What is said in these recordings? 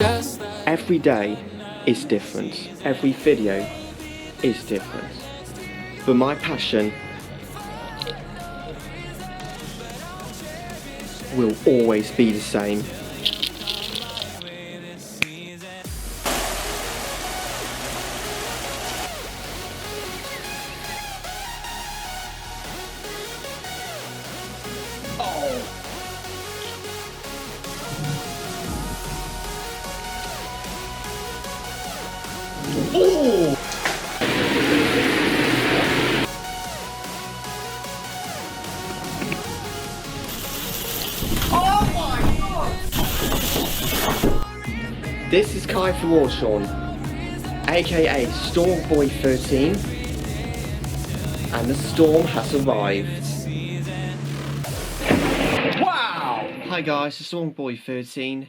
Every day is different, every video is different, but my passion will always be the same. This is Kai for Warshawn, aka Stormboy13, and the storm has arrived. Wow! Hi guys, it's Stormboy13.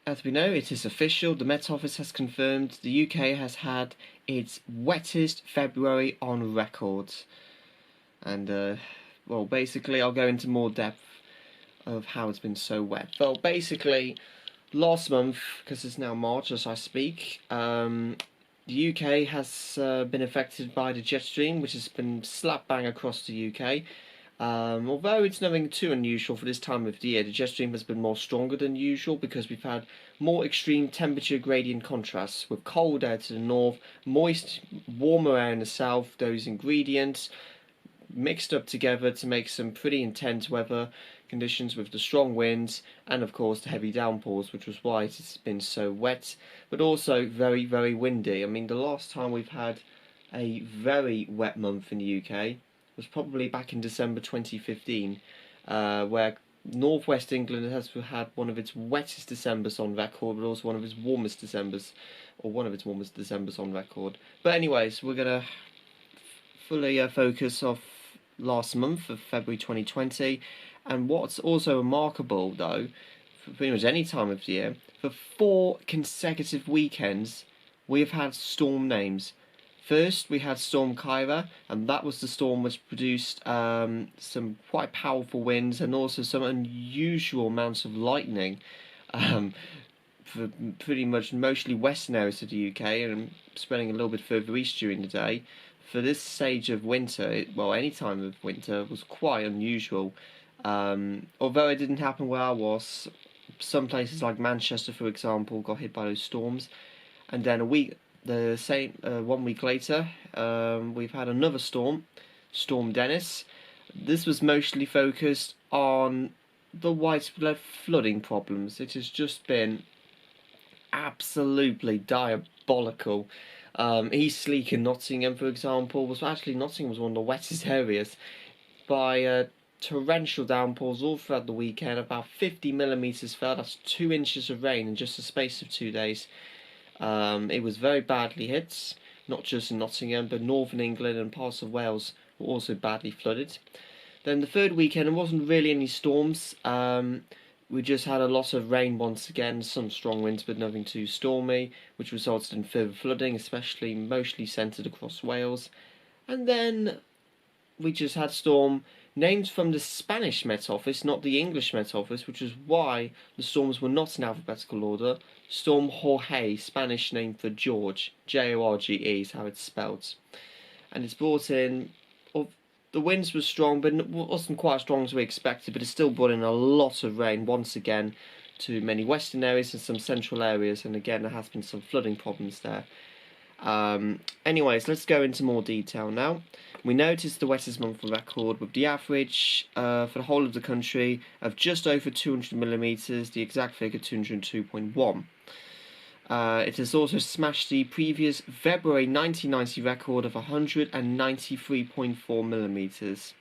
As we know, it is official, the Met Office has confirmed the UK has had its wettest February on record. And, well, basically I'll go into more depth of how it's been so wet. Well, basically, last month, because it's now March as I speak, the UK has been affected by the jet stream, which has been slap bang across the UK. Although it's nothing too unusual for this time of the year, the jet stream has been more stronger than usual because we've had more extreme temperature gradient contrasts with cold air to the north, moist, warmer air in the south. Those ingredients mixed up together to make some pretty intense weather conditions with the strong winds and of course the heavy downpours, which was why it's been so wet, but also very, very windy. I mean, the last time we've had a very wet month in the UK was probably back in December 2015, where northwest England has had one of its wettest Decembers on record, but also one of its warmest Decembers, on record. But anyways, we're gonna fully focus off last month of February 2020, and what's also remarkable though, for pretty much any time of the year, for 4 consecutive weekends we have had storm names. First, we had Storm Kyra, and that was the storm which produced some quite powerful winds and also some unusual amounts of lightning for pretty much mostly western areas of the UK and spreading a little bit further east during the day. For this stage of winter, well, any time of winter was quite unusual. Although it didn't happen where I was, some places like Manchester, for example, got hit by those storms, and then 1 week later, we've had another storm, Storm Dennis. This was mostly focused on the widespread flooding problems. It has just been absolutely diabolical. East Leek in Nottingham, for example, Nottingham was one of the wettest areas by torrential downpours all throughout the weekend. About 50mm fell, that's 2 inches of rain in just the space of 2 days. It was very badly hit, not just in Nottingham, but northern England and parts of Wales were also badly flooded. Then the third weekend, there wasn't really any storms. We just had a lot of rain once again, some strong winds, but nothing too stormy, which resulted in further flooding, especially mostly centred across Wales. And then we just had storm named from the Spanish Met Office, not the English Met Office, which is why the storms were not in alphabetical order. Storm Jorge, Spanish name for George, Jorge is how it's spelled. And it's brought in, the winds were strong, but it wasn't quite as strong as we expected, but it still brought in a lot of rain once again to many western areas and some central areas, and again there has been some flooding problems there. Anyways, let's go into more detail now. We noticed the wettest month on record with the average for the whole of the country of just over 200mm, the exact figure 202.1. It has also smashed the previous February 1990 record of 193.4mm.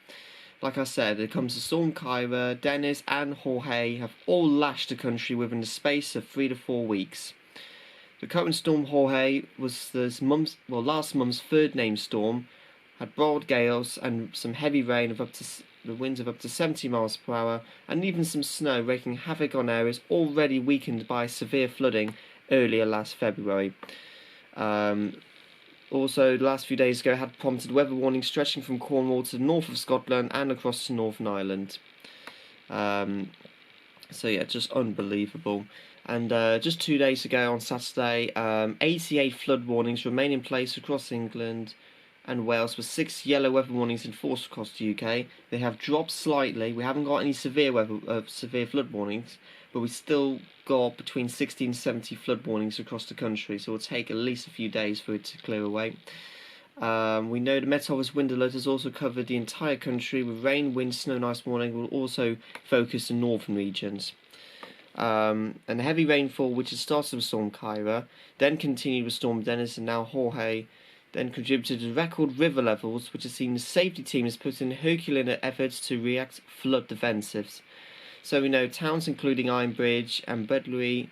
Like I said, it comes to Storm Kyra, Dennis and Jorge have all lashed the country within the space of 3 to 4 weeks. The current Storm Jorge was last month's third named storm, had broad gales and some heavy rain of the winds of up to 70 miles per hour, and even some snow, wreaking havoc on areas already weakened by severe flooding earlier last February. Also, the last few days ago had prompted weather warnings stretching from Cornwall to the north of Scotland and across to Northern Ireland. So yeah, just unbelievable. And just 2 days ago on Saturday, 88 flood warnings remain in place across England and Wales, with 6 yellow weather warnings enforced across the UK. They have dropped slightly. We haven't got any severe flood warnings, but we still got between 60 and 70 flood warnings across the country, so it'll take at least a few days for it to clear away. We know the Met Office wind alert has also covered the entire country, with rain, wind, snow and ice warning will also focus the northern regions. And heavy rainfall, which had started with Storm Kyra, then continued with Storm Dennis and now Jorge, then contributed to record river levels, which has seen the safety teams put in Herculean efforts to react flood defensives. So we know towns including Ironbridge and Bedley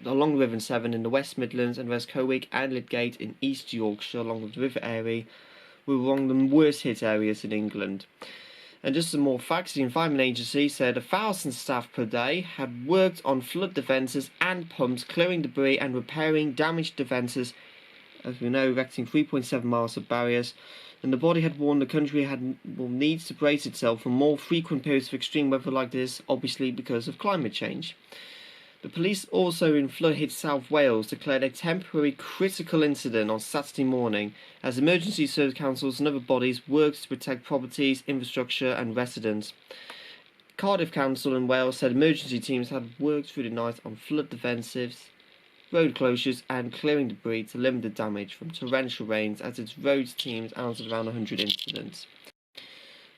along the River Severn in the West Midlands, and West Cowick and Lidgate in East Yorkshire along with the River Erie were among the worst hit areas in England. And just some more facts, the Environment Agency said 1,000 staff per day had worked on flood defences and pumps, clearing debris and repairing damaged defences, as we know, erecting 3.7 miles of barriers. And the body had warned the country will need to brace itself for more frequent periods of extreme weather like this, obviously because of climate change. The police also in flood-hit South Wales declared a temporary critical incident on Saturday morning as emergency service councils and other bodies worked to protect properties, infrastructure and residents. Cardiff Council in Wales said emergency teams had worked through the night on flood defensives, road closures and clearing debris to limit the damage from torrential rains, as its roads teams answered around 100 incidents.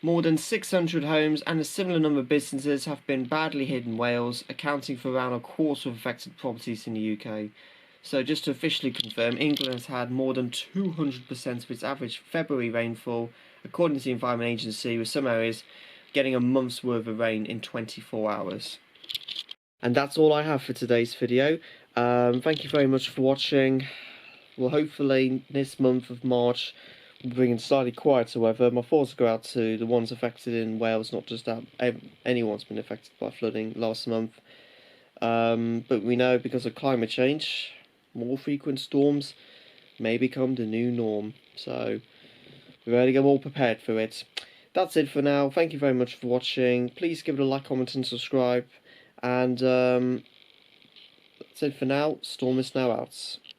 More than 600 homes and a similar number of businesses have been badly hit in Wales, accounting for around a quarter of affected properties in the UK. So just to officially confirm, England has had more than 200% of its average February rainfall, according to the Environment Agency, with some areas getting a month's worth of rain in 24 hours. And that's all I have for today's video. Thank you very much for watching. Well, hopefully this month of March will bring in slightly quieter weather. My thoughts go out to the ones affected in Wales, not just that anyone's been affected by flooding last month. But we know because of climate change, more frequent storms may become the new norm. So we're ready to get more prepared for it. That's it for now. Thank you very much for watching. Please give it a like, comment and subscribe. And that's it for now. Storm is now out.